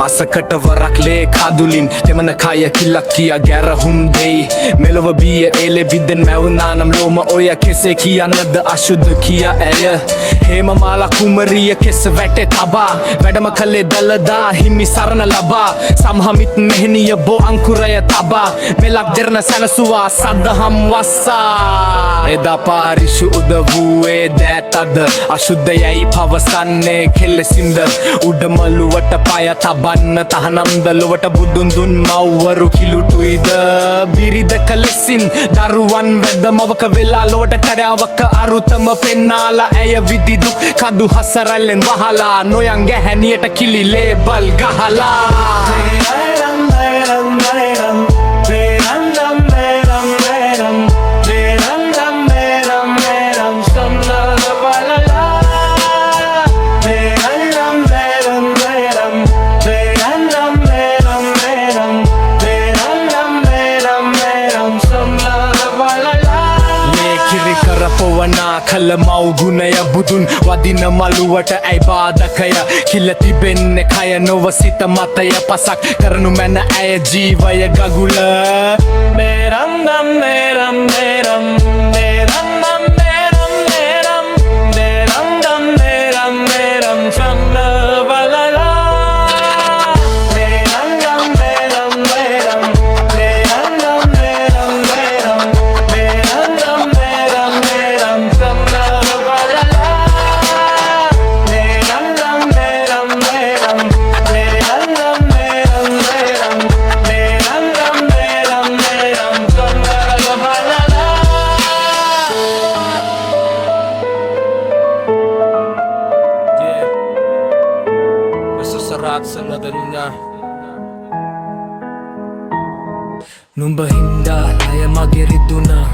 මාසකට වරක් ලේ කාදුලින් දෙමන කය කිල්ලක් කියා ගැරහුම් දෙයි මෙලොව බිය එලෙ විද්දෙන් මැවුනා නම් ලෝම ඔය කෙසේ කියන්නද අශුද්ධ කියා ඇය හේම මාලා කුමරිය කෙස වැටේ තබා වැඩම කළේ දළදා හිමි සරණ ලබා සම්හමිත් මෙහෙනිය බෝ අංකුරය තබා මෙලක් දෙරණ සැනසුවා සදහම් වස්සා එදා පාරිශු උදවූයේ දෑත් අද අශුද්ධයයි පවසන්නේ කෙලෙසින්ද උඩමළුවට පය තබන්න තහනම්ද ලොවට බුදුන් දුන් මව්වරු කිලුටුයිද බිරිද කලෙසින් දරුවන් වැද මවක වෙලා ලොවට කරාවක අරුතම පෙන්නාලා ඇය විදිදු කදු හසරල්ලෙන් වහලා නොයන් ගැහැනියට කිලි ලේබල් ගහලා කල මව්ගුණය බුදුන් වදින මළුවට ඇයි බාධකය කිල්ල තිබෙන්නේ කය නොව සිත මතය පසක් කරනු මැන ඇය ජීවය ගගුල මේරම්දම් මේරම් මේරම් මේරම්දම් මේරම් මේරම් මේරම්දම් මේරම් මේරම් චන්න බලලා මේරම්දම් මේරම් මේරම් මේරම්දම් මේරම් මේරම් මේරම්දම් මේරම් මේරම් නුඹ හින්දා ලය මගේ රිදුනා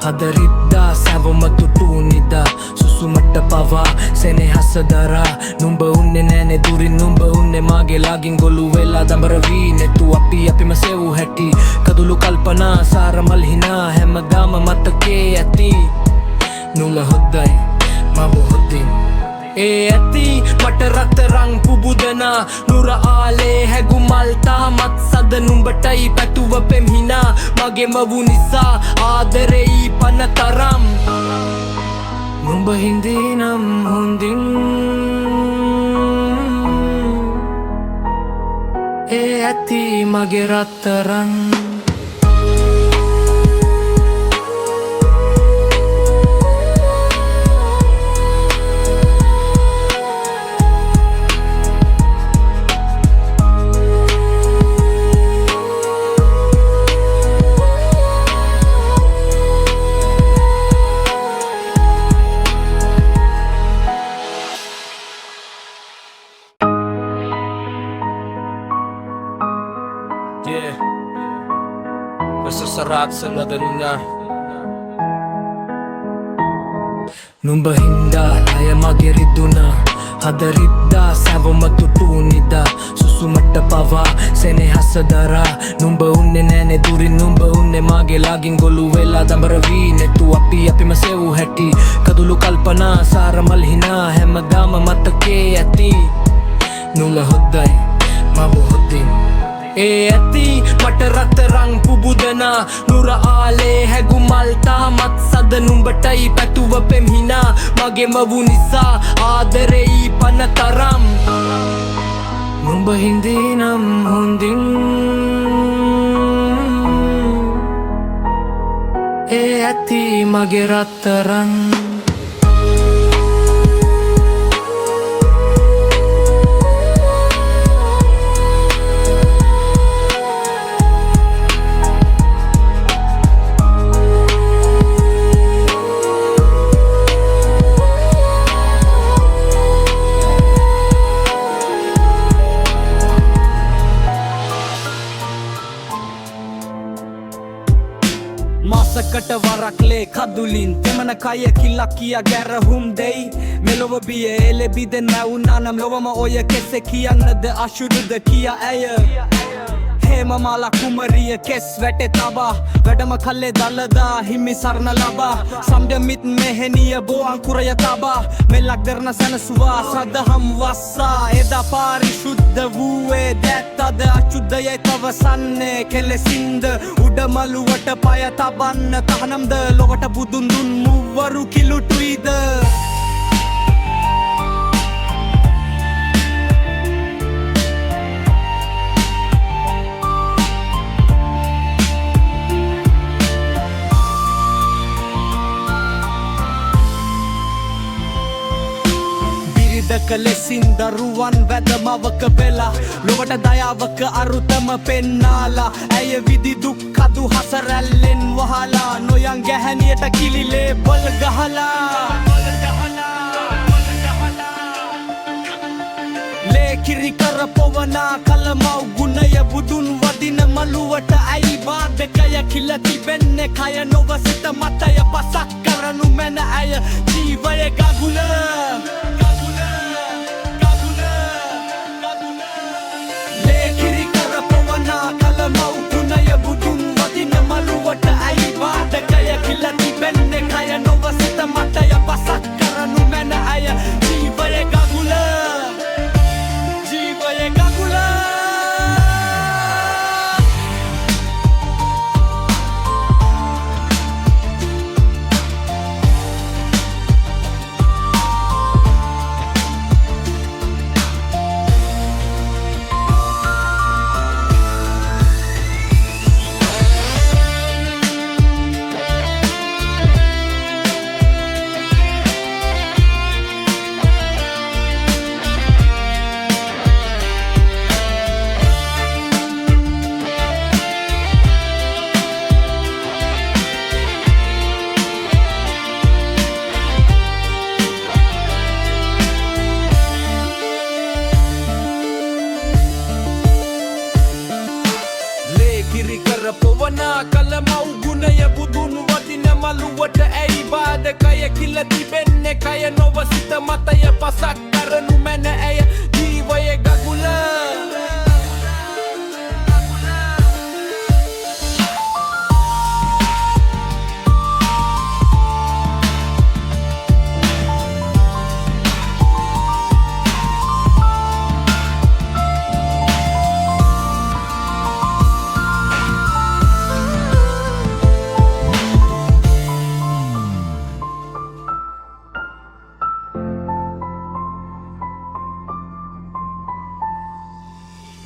හදරිද්දා සැවම තුටුනිදා සුසුමට පවා සෙනෙහස දරා නුඹ උන්නේ නෑනේ දුරින් නුඹ උන්නේ මගේ ලාගින් ගොළු වෙලා දඹර වී නෙතු අපිම සෙව් හැටි කදුළු කල්පනා සාරමල් හිනා හැමදාම මතකේ ඇති නුල හොද්දයි මම හොද්දින් ඒ ඇති මට රත්තරන් පුබුදනා නුර ආලේ හැගු මල් තාමත් සද නුඹටයි පැතුව පෙම්හිනා මගේ මවු නිසා ආදරෙයි පන තරම් නුඹ හින්දිනම් හොඳින් ඒ ඇති මගේ රත්තරන් Sesarat senadanya නුඹ හින්දා ලය මගේ රිදුනා හදරිද්දා සැවම තුටුනිදා සුසුමට පවා සෙනෙහස දරා නුඹ උන්නේ නෑනේ දුරින් නුඹ උන්නේ මගේ ලාගින් ගොළු වෙලා දඹර වී නෙතු අපිම සෙව් හැටි කදුළු කල්පනා සාරමල් හිනා හැමදාම මතකේ ඇති නුල හොද්දයි මම හොද්දින් ඒ ඇති මට රත්තරන් පුබුදනා නුර ආලේ හැගු මල් තාමත් සද නුඹටයි පැතුව පෙම්හිනා මගේ මවු නිසා ආදරෙයි පන තරම් නුඹ හින්දිනම් හොඳින් ඒ ඇති මගේ රත්තරන් මාසකට වරක් ලේ කදුලින් දෙමන කය කිල්ලක් කියා ගැරහුම් දෙයි මෙලොව බිය එලෙ බිදෙන් මැවුනා නම් ලොවම ඔය කෙසේ කියන්නද අශුද්ධ කියා ඇය හේමමාලා කුමරිය කෙස් වැටේ තබා වැඩම කල්ලේ දළදා හිමි සරණ ලබා සම්ඩමිත් මෙහෙනිය බෝ අංකුරය තබා මෙල්ලක් දෙරණ සැනසුවා සදහම් වස්සා එදා පාරිශුද්ධ වූයේ දැත් අද අචුද්ධයයි තවසන්නේ කෙලෙසින්ද උඩමළුවට පය තබන්න තහනම්ද ලොවට බුදුන් දුන් මුවරු කිලුටුයිද කලෙසින් දරුවන් වැදමවක වෙලා ලොවට දයාවක අරුතම පෙන්නාලා ඇය විදි දුක් කදු හසරැල්ලෙන් වහලා නොයන් ගැහැනියට කිලිලේ බොල් ගහලා ලේකිරි කර පොවනා කලමව් ගුණය බුදුන් වදින මළුවට ඇයි බාධකය කිල තිබෙන්නේ කය නොව සිත මතය පසක් කරනු මැන ඇය ජීවය ගගුල මව්ගුණය බුදුන් වදින මළුවට ඇයි වාදකය කිල තිබෙන්නේ කය නොව සිත මතය පසක් කරනු මැන අය ජීවය ගගුල ජීවය ගගුල පොවනා කලමව් ගුණය බුදුන් වදින මළුවට ඇයි බාධකය කිල තිබෙන්නේ කය නොව සිත මතය පසක් කරනු මැන ඇය ජීවය ගගුල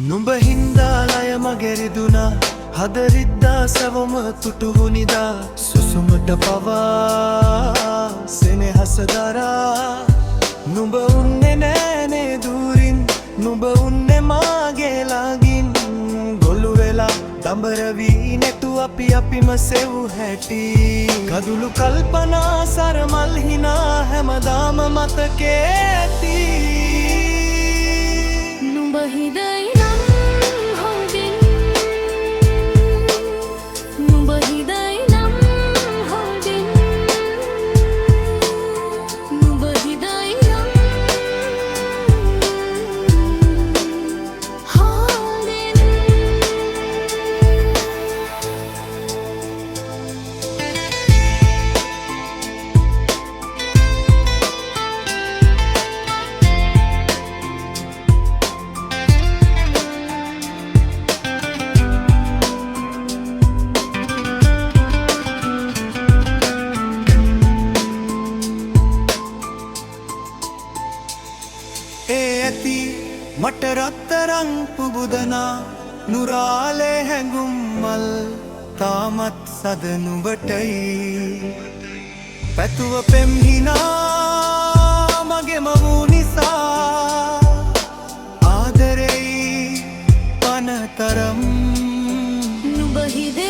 නුඹ හින්දාලය මගෙරිදුනා හදරිද්දා සැවම තුටුහුනිදා සුසුමට පවා සෙනෙහස දරා නුඹ උන්නේ නෑනේ දුරින් නුඹ උන්නේ මාගේ ළඟින් ගොළු වෙලා දඹරවී නැතු අපිම සෙව් හැටි කදුළු කල්පනා සරමල් හිනා හැමදාම මතකේ ඇති නුඹ හිදයි මට රත්තරන් පුබුදනා නුරාලේ හැඟුම් මල් තාමත් සද නුඹටයි පැතුව පෙම්හිනා මගේ මවූ නිසා ආදරෙයි පනතරම් නුඹ හිදේ